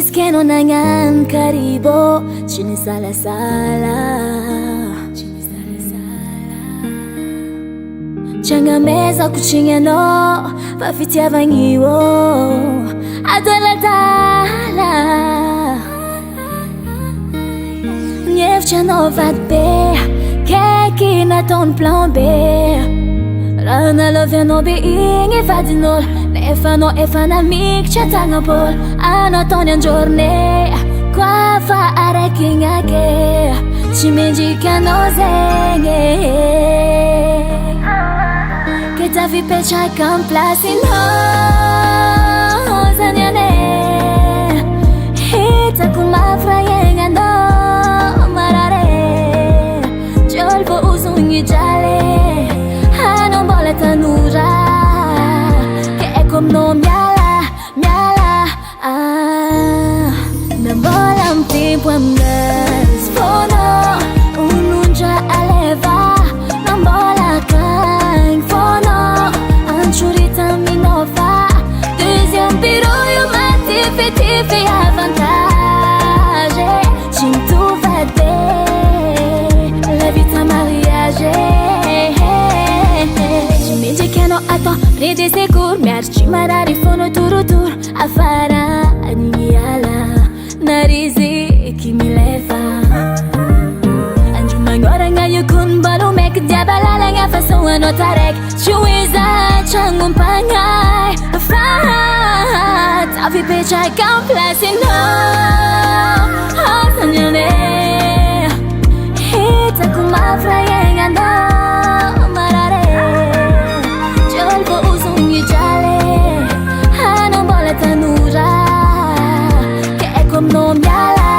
Rizky no nangan karibo Chini sala Changameza kuchignano fa fitiavagniwo adaladala Niefitranao vady be kaiky nataony plan B raha nalavianao be igny vadin'olo nefa anao efa namikitra tagnam-polo anao ataony andrôrne koa fa araiky ignake tsy mendriky anao zegny ke tafipetraka amy plasinao zany ane hitako mafy raha iaignanao marare jôly vo ozogny jaly anao mbola tanora ke aiko aminao miala na mbola mitempo aminazy fônao onondra aleva na mbola akagny fônao antsorita minova deuxième bureau io matifitify avantage tsy mitovady la vita mariage tsy mendriky anao atao prix de secours miaritry marary fônao torotoro afara nigniala na riziky mileva andro magnoragna io kony mbalo maiky diabalalagna façon anao taraiky tsy hoiza tragnompagnay fa tafipetraka amy plasinao zany ane hitako mafy raha iaignanao marare jôly vo ozogny jaly anao mbola tanora ke aiko aminao miala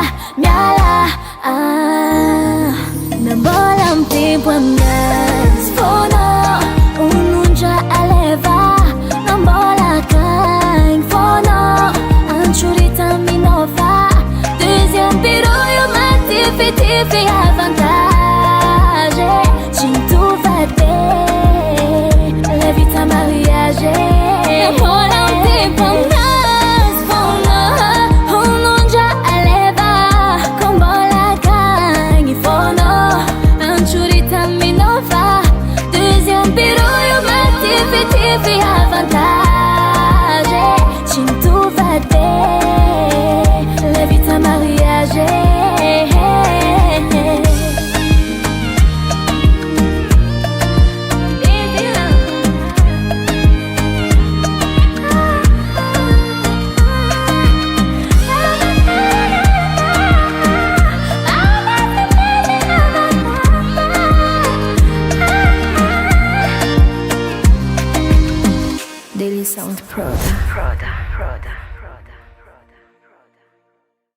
na mbola mitempo aminazy fônao onondra aleva na mbola akagny fônao antsorita minova deuxième bureau io matifitify avantage tsy mitovady la vita mariage mbola mitempo aminazy fônao onondra aleva ko mbola akagny fônao antsorita minova deuxième bureau io matifitify avantage tsy mitovady la vita mariage Daily Sound Proda.